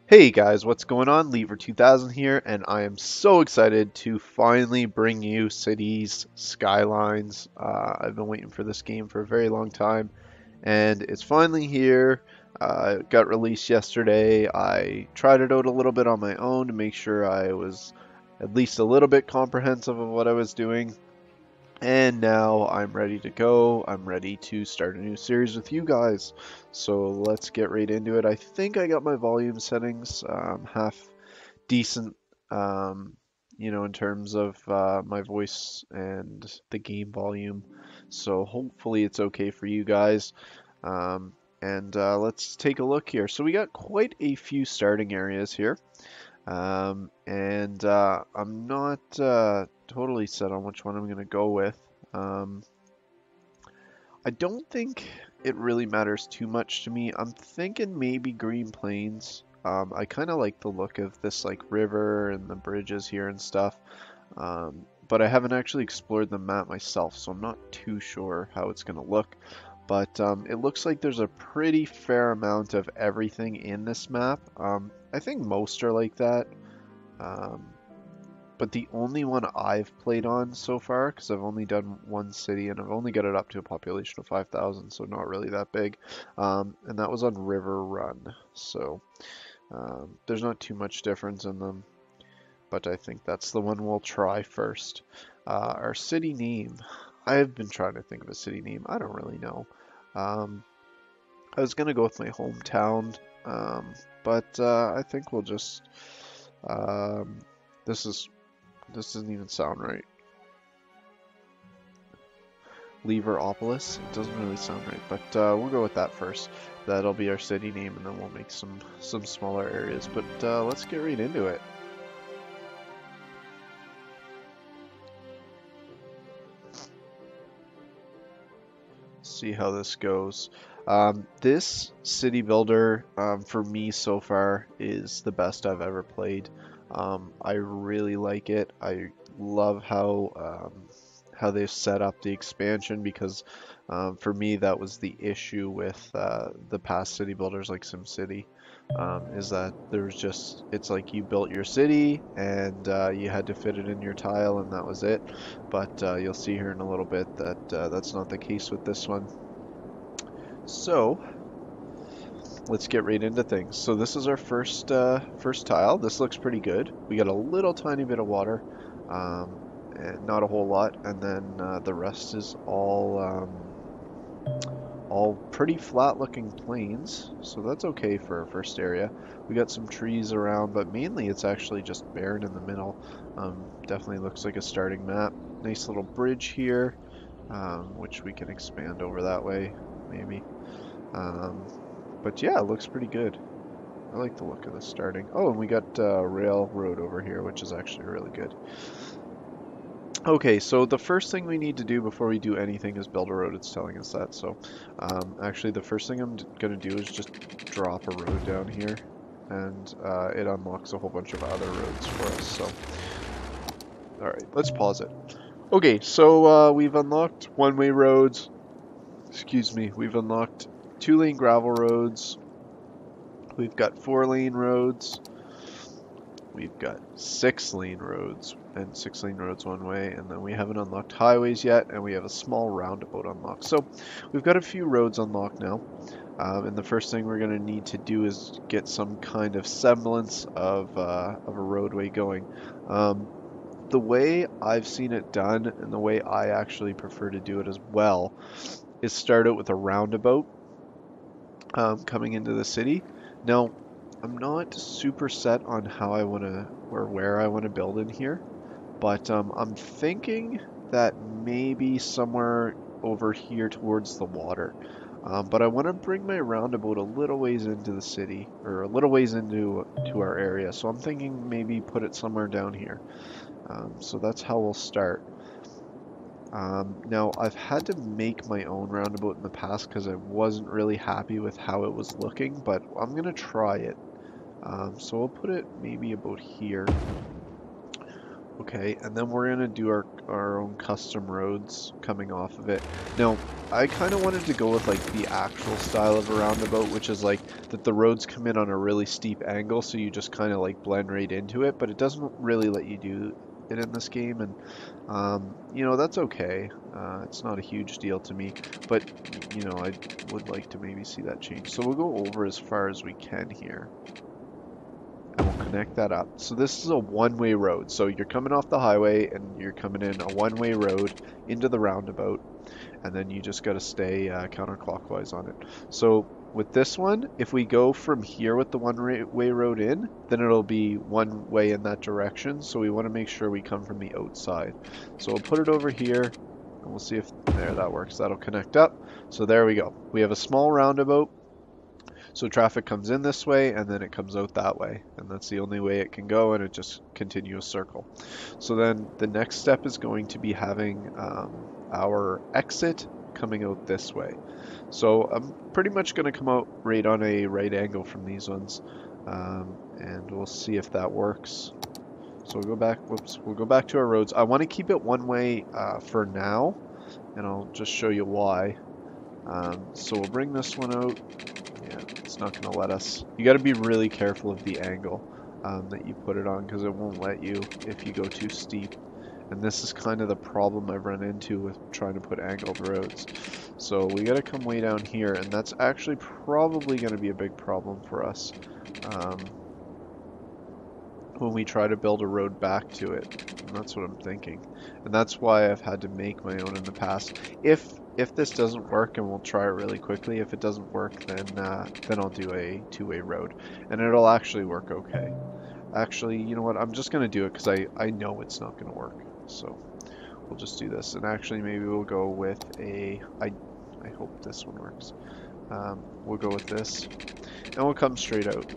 Hey guys, what's going on? Lever2000 here, and I am so excited to finally bring you Cities Skylines. I've been waiting for this game for a very long time, and it's finally here. It got released yesterday. I tried it out a little bit on my own to make sure I was at least a little bit comprehensive of what I was doing. And now I'm ready to go. I'm ready to start a new series with you guys. So let's get right into it. I think I got my volume settings half decent, um, in terms of my voice and the game volume. So hopefully it's okay for you guys. And let's take a look here. So we got quite a few starting areas here. And I'm not totally set on which one I'm going to go with. Um, I don't think it really matters too much to me. I'm thinking maybe Green Plains. I kind of like the look of this like river and the bridges here and stuff. But I haven't actually explored the map myself, so I'm not too sure how it's going to look. But it looks like there's a pretty fair amount of everything in this map. I think most are like that. Um, but the only one I've played on so far, because I've only done one city and I've only got it up to a population of 5,000, so not really that big. And that was on River Run. So there's not too much difference in them, but I think that's the one we'll try first. Our city name. I've been trying to think of a city name. I don't really know. I was going to go with my hometown, but I think we'll just... Um, this is This doesn't even sound right. Leveropolis? It doesn't really sound right, but we'll go with that first. That'll be our city name, and then we'll make some smaller areas. But let's get right into it. See how this goes. This city builder, for me so far, is the best I've ever played. I really like it. I love how they've set up the expansion because for me that was the issue with the past city builders like SimCity. Is that there's just it's like you built your city and you had to fit it in your tile and that was it. But you'll see here in a little bit that that's not the case with this one. So let's get right into things. So this is our first tile. This looks pretty good. We got a little tiny bit of water, and not a whole lot, and then the rest is all pretty flat looking plains, so that's okay for our first area. We got some trees around, but mainly it's actually just barren in the middle. Definitely looks like a starting map. Nice little bridge here, which we can expand over that way, maybe. But yeah, it looks pretty good. I like the look of this starting. Oh, and we got railroad over here, which is actually really good. Okay, so the first thing we need to do before we do anything is build a road. It's telling us that. So actually the first thing I'm going to do is just drop a road down here, and it unlocks a whole bunch of other roads for us. So alright, let's pause it. Okay, so we've unlocked one-way roads. Excuse me, we've unlocked 2-lane gravel roads. We've got 4-lane roads. We've got 6-lane roads and 6-lane roads one way, and then we haven't unlocked highways yet, and we have a small roundabout unlocked. So we've got a few roads unlocked now, and the first thing we're going to need to do is get some kind of semblance of a roadway going. The way I've seen it done, and the way I actually prefer to do it as well, is start out with a roundabout coming into the city. Now, I'm not super set on how I want to, or where I want to build in here, but I'm thinking that maybe somewhere over here towards the water. But I want to bring my roundabout a little ways into the city, or a little ways into our area. So I'm thinking maybe put it somewhere down here. So that's how we'll start. Now, I've had to make my own roundabout in the past because I wasn't really happy with how it was looking, but I'm going to try it. So we'll put it maybe about here. Okay, and then we're gonna do our own custom roads coming off of it. Now, I kind of wanted to go with like the actual style of a roundabout, which is like that the roads come in on a really steep angle, so you just kind of like blend right into it, but it doesn't really let you do it in this game, and you know, that's okay. It's not a huge deal to me, but you know, I would like to maybe see that change. So we'll go over as far as we can here. And we'll connect that up. So this is a one-way road. So you're coming off the highway and you're coming in a one-way road into the roundabout, and then you just got to stay counterclockwise on it. So with this one, if we go from here with the one-way road in, then it'll be one way in that direction. So we want to make sure we come from the outside. So we'll put it over here, and we'll see if there that works. That'll connect up. So there we go. We have a small roundabout. So traffic comes in this way and then it comes out that way. And that's the only way it can go, and it just continues a circle. So then the next step is going to be having our exit coming out this way. So I'm pretty much going to come out right on a right angle from these ones. And we'll see if that works. So we'll go back, whoops, we'll go back to our roads. I want to keep it one way for now, and I'll just show you why. So we'll bring this one out. Yeah, it's not going to let us. You got to be really careful of the angle that you put it on, because it won't let you if you go too steep. And this is kind of the problem I've run into with trying to put angled roads. So we got to come way down here, and that's actually probably going to be a big problem for us when we try to build a road back to it. And that's what I'm thinking. And that's why I've had to make my own in the past. If this doesn't work, and we'll try it really quickly, if it doesn't work, then I'll do a two-way road, and it'll actually work okay. Actually, you know what? I'm just gonna do it because I know it's not gonna work. So we'll just do this, and actually maybe we'll go with a. I hope this one works. We'll go with this, and we'll come straight out.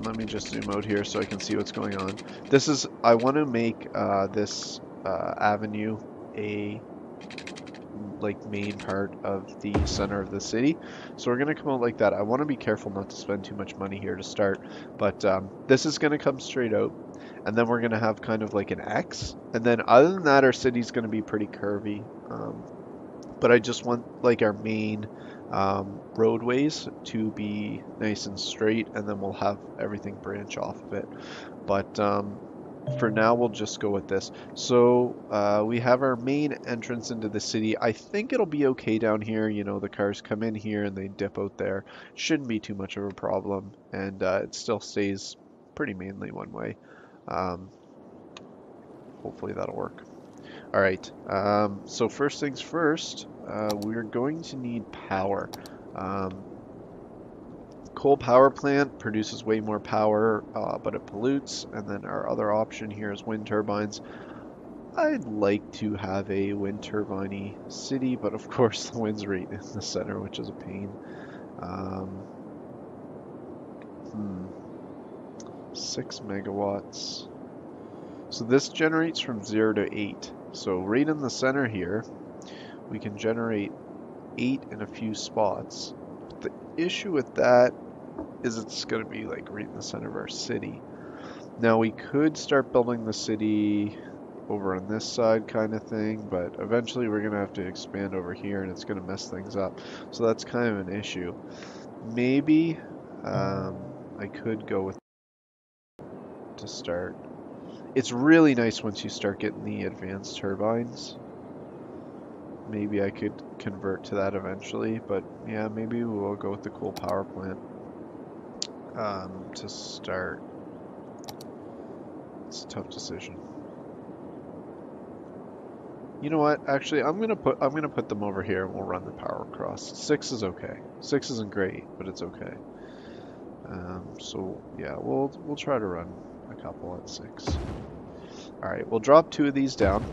Let me just zoom out here so I can see what's going on. This is. I want to make this avenue a like main part of the center of the city, so we're going to come out like that. I want to be careful not to spend too much money here to start, but this is going to come straight out, and then we're going to have kind of like an X, and then other than that our city's going to be pretty curvy, but I just want like our main roadways to be nice and straight, and then we'll have everything branch off of it. But for now, we'll just go with this. So we have our main entrance into the city. I think it'll be okay down here. You know, the cars come in here and they dip out there. Shouldn't be too much of a problem, and it still stays pretty mainly one way. Hopefully that'll work. All right, so first things first, we're going to need power. Coal power plant produces way more power, but it pollutes. And then our other option here is wind turbines. I'd like to have a wind turbine-y city, but of course the wind's right in the center, which is a pain. 6 megawatts. So this generates from 0 to 8. So right in the center here, we can generate 8 in a few spots. But the issue with that is it's going to be like right in the center of our city. Now we could start building the city over on this side kind of thing, but eventually we're going to have to expand over here and it's going to mess things up. So that's kind of an issue. Maybe I could go with to start. It's really nice once you start getting the advanced turbines. Maybe I could convert to that eventually, but yeah, maybe we'll go with the coal power plant to start. It's a tough decision. You know what? Actually, I'm gonna put them over here and we'll run the power across. 6 is okay. 6 isn't great, but it's okay. So yeah, we'll try to run a couple at 6. All right, we'll drop 2 of these down.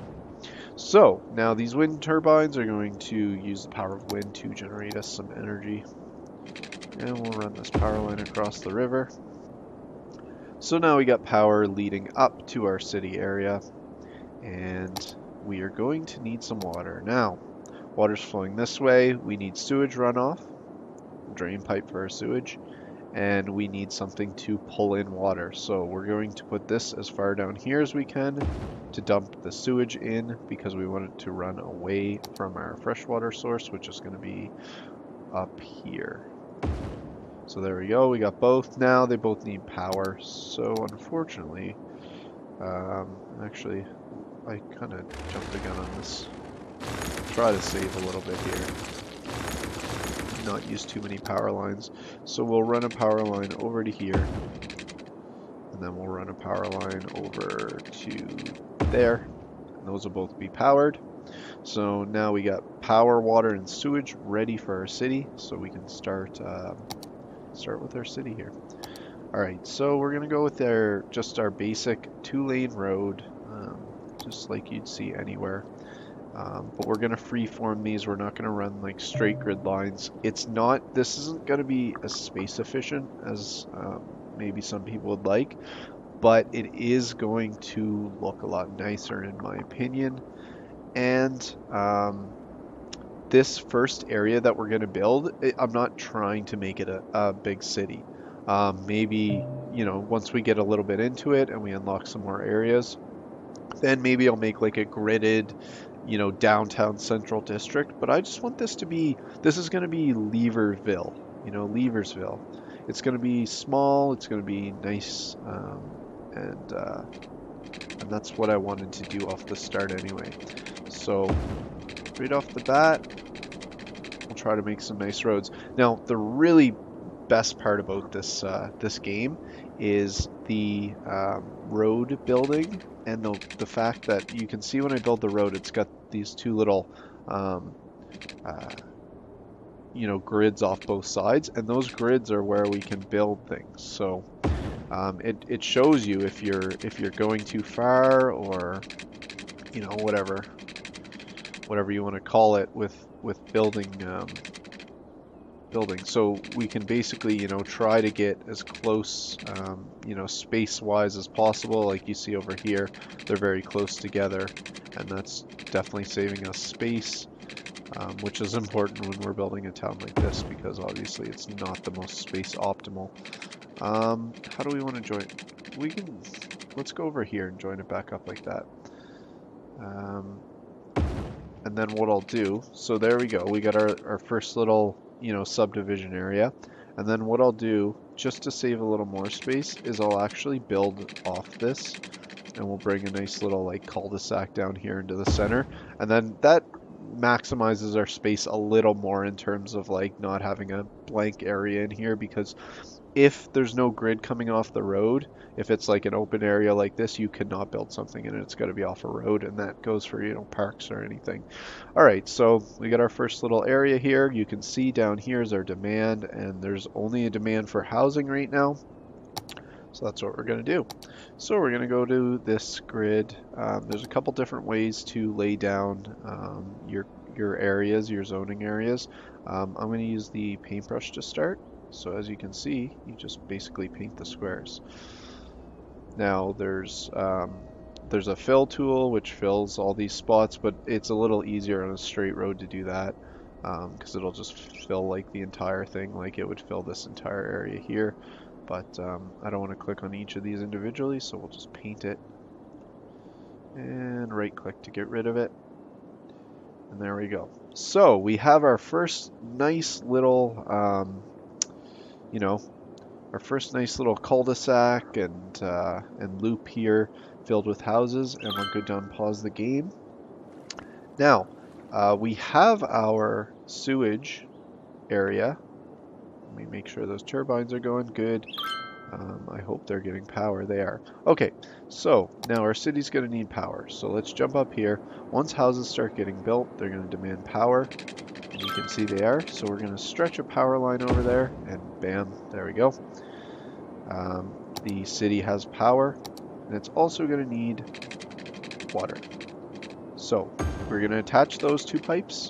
So now these wind turbines are going to use the power of wind to generate us some energy. And we'll run this power line across the river. So now we got power leading up to our city area, and we are going to need some water. Now, water's flowing this way. We need sewage runoff, drain pipe for our sewage, and we need something to pull in water. So we're going to put this as far down here as we can to dump the sewage in, because we want it to run away from our freshwater source, which is going to be up here. So there we go, we got both now. They both need power, so unfortunately, actually, I kind of jumped the gun on this. Try to save a little bit here, not use too many power lines. So we'll run a power line over to here, and then we'll run a power line over to there, and those will both be powered. So now we got power, water, and sewage ready for our city, so we can start with our city here. Alright, so we're gonna go with just our basic 2-lane road, just like you'd see anywhere. But we're gonna freeform these. We're not gonna run like straight grid lines. This isn't gonna be as space efficient as maybe some people would like, but it is going to look a lot nicer in my opinion. And this first area that we're gonna build, I'm not trying to make it a big city. Maybe, you know, once we get a little bit into it and we unlock some more areas, then maybe I'll make like a gridded, you know, downtown central district. But I just want this is going to be Leverville, you know, Leversville. It's going to be small, it's going to be nice, and that's what I wanted to do off the start anyway. So right off the bat, we'll try to make some nice roads. Now, the really best part about this game is the road building, and the fact that you can see when I build the road, it's got these two little you know, grids off both sides, and those grids are where we can build things. So it shows you if you're going too far, or you know, whatever you want to call it with building. So we can basically, you know, try to get as close, you know, space-wise as possible. Like you see over here, they're very close together, and that's definitely saving us space, which is important when we're building a town like this, because obviously it's not the most space optimal. How do we want to join? Let's go over here and join it back up like that. And then what I'll do, so there we go, we got our first little, you know, subdivision area. And then what I'll do, just to save a little more space, is I'll actually build off this, and we'll bring a nice little like cul-de-sac down here into the center, and then that maximizes our space a little more in terms of like not having a blank area in here, because if there's no grid coming off the road, if it's like an open area like this, you cannot build something in it. It's got to be off a road, and that goes for, you know, parks or anything. All right, so we got our first little area here. You can see down here is our demand, and there's only a demand for housing right now. So that's what we're going to do. So we're going to go to this grid. There's a couple different ways to lay down your areas, your zoning areas. I'm going to use the paintbrush to start. So as you can see, you just basically paint the squares. Now there's a fill tool which fills all these spots, but it's a little easier on a straight road to do that, because it'll just fill like the entire thing, like it would fill this entire area here. But I don't want to click on each of these individually, so we'll just paint it and right click to get rid of it. And there we go. So we have our first nice little you know, our first nice little cul-de-sac and loop here filled with houses, and we'll go down and pause the game. Now, we have our sewage area. Let me make sure those turbines are going good. I hope they're getting power. They are. Okay, so now our city's going to need power. So let's jump up here. Once houses start getting built, they're going to demand power. And you can see they are. So we're going to stretch a power line over there, and bam, there we go. The city has power, and it's also going to need water. So we're going to attach those two pipes,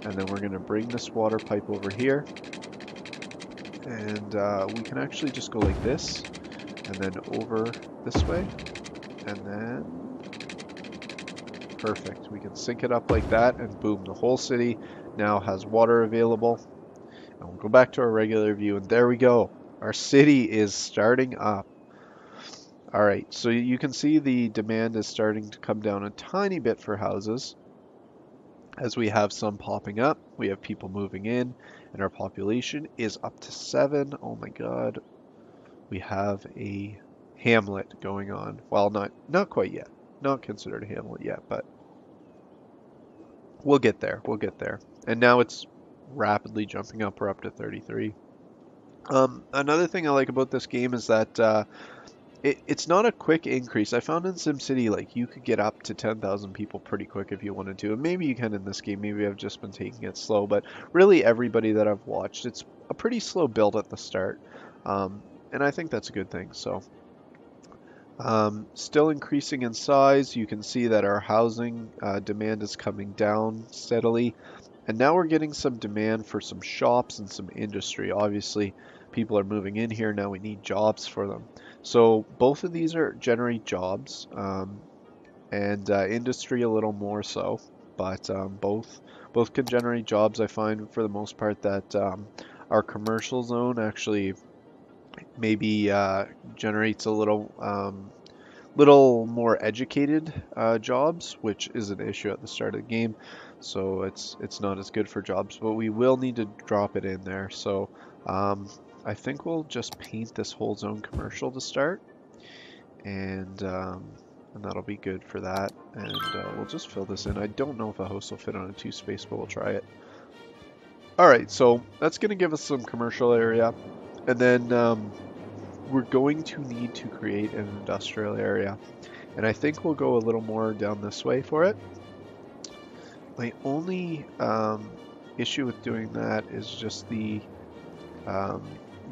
and then we're going to bring this water pipe over here. And we can actually just go like this, and then over this way, and then perfect. We can sync it up like that, and boom, the whole city now has water available. And we'll go back to our regular view, and there we go. Our city is starting up. All right, so you can see the demand is starting to come down a tiny bit for houses as we have some popping up. We have people moving in, and our population is up to 7. Oh my God. We have a hamlet going on. Well, not quite yet. Not considered a hamlet yet, but we'll get there. We'll get there. And now it's rapidly jumping up. We're up to 33. Another thing I like about this game is that it's not a quick increase. I found in SimCity, like, you could get up to 10,000 people pretty quick if you wanted to. And maybe you can in this game. Maybe I've just been taking it slow. But really, everybody that I've watched, it's a pretty slow build at the start. And I think that's a good thing. So, still increasing in size. You can see that our housing demand is coming down steadily. And now we're getting some demand for some shops and some industry. Obviously, people are moving in here. Now we need jobs for them. So both of these are generate jobs, and industry a little more so. But both can generate jobs. I find for the most part that our commercial zone actually maybe generates a little more educated jobs, which is an issue at the start of the game. So it's not as good for jobs, but we will need to drop it in there. So I think we'll just paint this whole zone commercial to start, and that'll be good for that. And we'll just fill this in. I don't know if a house will fit on a 2-space, but we'll try it. All right, so that's going to give us some commercial area, and then we're going to need to create an industrial area, and I think we'll go a little more down this way for it. My only issue with doing that is just the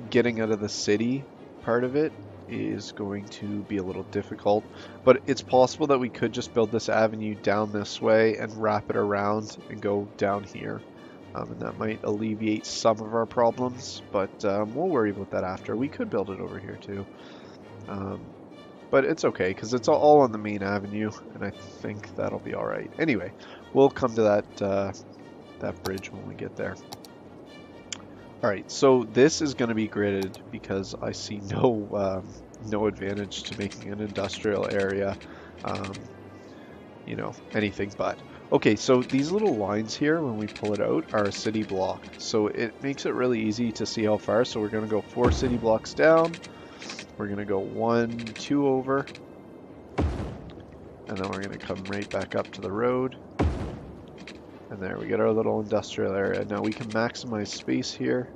getting out of the city part of it is going to be a little difficult, but it's possible that we could just build this avenue down this way and wrap it around and go down here. And that might alleviate some of our problems, but we'll worry about that after. We could build it over here too. But it's okay, because it's all on the main avenue, and I think that'll be alright. Anyway, we'll come to that bridge when we get there. Alright, so this is going to be gridded because I see no advantage to making an industrial area, you know, anything but. Okay, so these little lines here, when we pull it out, are a city block. So it makes it really easy to see how far. So we're going to go 4 city blocks down. We're going to go 1, 2 over. And then we're going to come right back up to the road. And there, we get our little industrial area. Now we can maximize space here.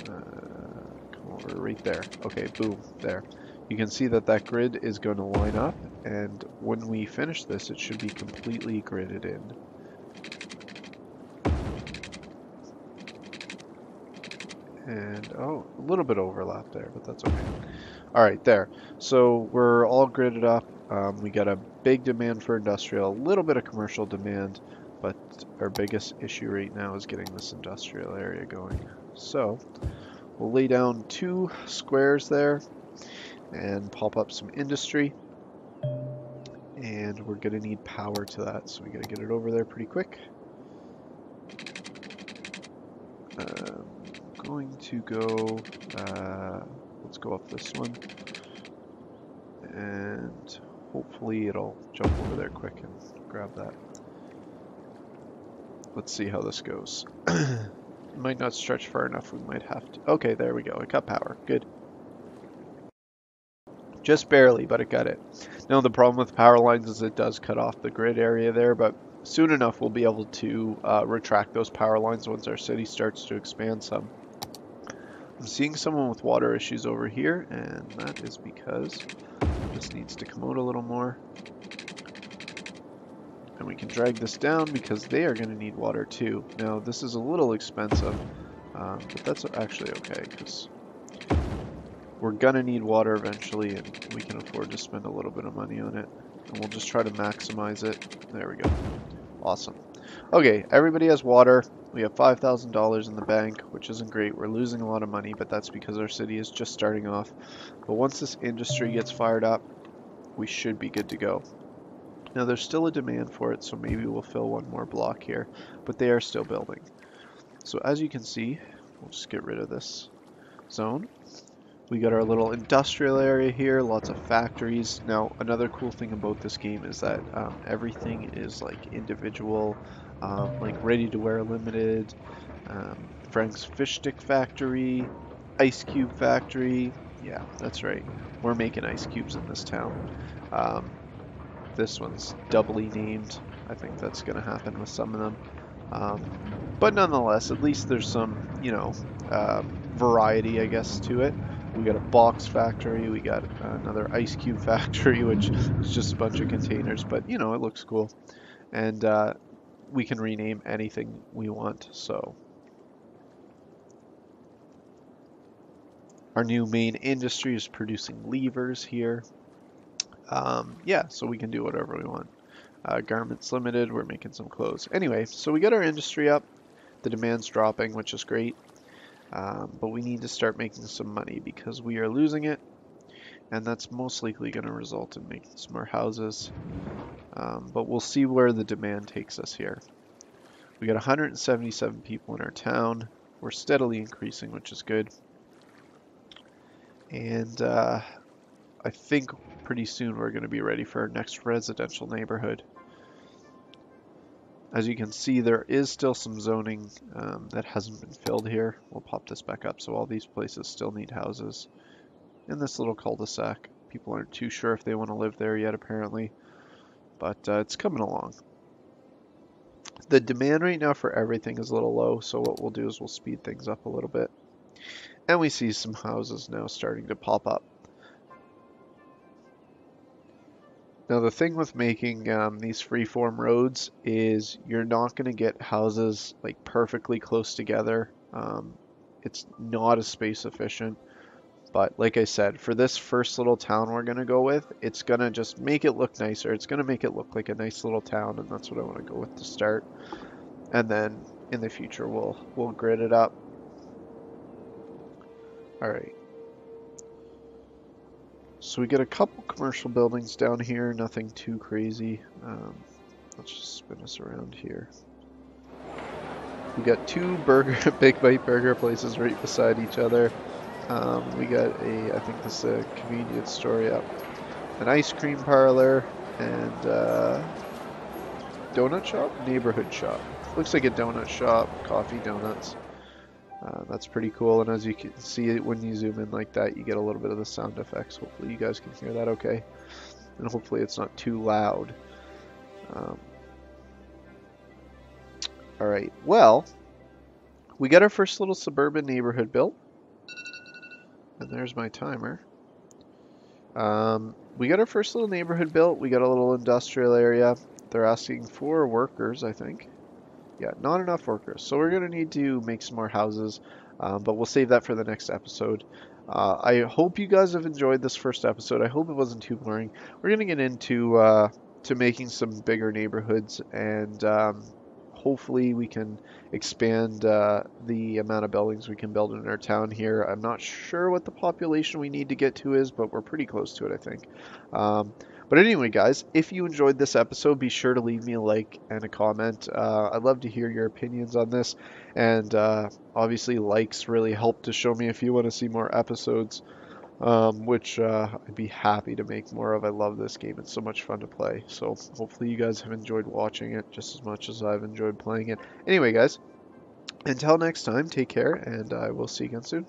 Come over right there. Okay, boom, there. You can see that that grid is going to line up, and when we finish this, it should be completely gridded in. And, oh, a little bit overlap there, but that's okay. All right, there. So we're all gridded up. We got a big demand for industrial, a little bit of commercial demand, but our biggest issue right now is getting this industrial area going. So we'll lay down 2 squares there and pop up some industry, and we're gonna need power to that, so we gotta get it over there pretty quick. Going to go, let's go up this one, and hopefully it'll jump over there quick and grab that. Let's see how this goes. It might not stretch far enough, we might have to. Okay, there we go, it got power, good. Just barely, but it got it. Now the problem with power lines is it does cut off the grid area there, but soon enough we'll be able to retract those power lines once our city starts to expand some. I'm seeing someone with water issues over here, and that is because this needs to come out a little more. And we can drag this down because they are going to need water too. Now this is a little expensive, but that's actually okay because we're gonna need water eventually, and we can afford to spend a little bit of money on it. And we'll just try to maximize it. There we go. Awesome. Okay, everybody has water. We have $5,000 in the bank, which isn't great. We're losing a lot of money, but that's because our city is just starting off. But once this industry gets fired up, we should be good to go. Now there's still a demand for it, so maybe we'll fill 1 more block here, but they are still building. So as you can see, we'll just get rid of this zone. We got our little industrial area here, lots of factories. Now, another cool thing about this game is that everything is like individual, like ready to wear limited, Frank's fish stick factory, ice cube factory. Yeah, that's right. We're making ice cubes in this town. Um, this one's doubly named. I think that's going to happen with some of them. Um, but nonetheless, at least there's some, variety, I guess, to it. We got a box factory, we got another ice cube factory, which is just a bunch of containers, but it looks cool. And we can rename anything we want, so. Our new main industry is producing levers here. Yeah, so we can do whatever we want. Garments limited, we're making some clothes. Anyway, so we got our industry up. The demand's dropping, which is great. But we need to start making some money because we are losing it. And that's most likely going to result in making some more houses. But we'll see where the demand takes us here. We got 177 people in our town. We're steadily increasing, which is good. And I think pretty soon we're going to be ready for our next residential neighborhood. As you can see, there is still some zoning that hasn't been filled here. We'll pop this back up. So all these places still need houses. In this little cul-de-sac. People aren't too sure if they want to live there yet, apparently. But it's coming along. The demand right now for everything is a little low, so what we'll do is we'll speed things up a little bit. And we see some houses now starting to pop up. Now the thing with making these freeform roads is you're not going to get houses like perfectly close together. It's not as space efficient. But like I said, for this first little town we're going to go with, it's going to just make it look nicer. It's going to make it look like a nice little town, and that's what I want to go with to start. And then in the future we'll grid it up. All right. So we get a couple commercial buildings down here, nothing too crazy. Let's just spin us around here. We got two Big Bite burger places right beside each other. We got I think this is a convenience store, yeah. An ice cream parlor and donut shop? Neighborhood shop. Looks like a donut shop, coffee, donuts. That's pretty cool, and as you can see when you zoom in like that, you get a little bit of the sound effects. Hopefully you guys can hear that okay. And hopefully it's not too loud. Alright, well, we got our first little suburban neighborhood built. And there's my timer. We got our first little neighborhood built. We got a little industrial area. They're asking for workers, I think. Yeah, not enough workers. So we're going to need to make some more houses, but we'll save that for the next episode. I hope you guys have enjoyed this first episode. I hope it wasn't too boring. We're going to get into to making some bigger neighborhoods, and hopefully we can expand the amount of buildings we can build in our town here. I'm not sure what the population we need to get to is, but we're pretty close to it, I think. But anyway, guys, if you enjoyed this episode, be sure to leave me a like and a comment. I'd love to hear your opinions on this. And obviously, likes really help to show me if you want to see more episodes, which I'd be happy to make more of. I love this game. It's so much fun to play. So hopefully you guys have enjoyed watching it just as much as I've enjoyed playing it. Anyway, guys, until next time, take care, and I will see you again soon.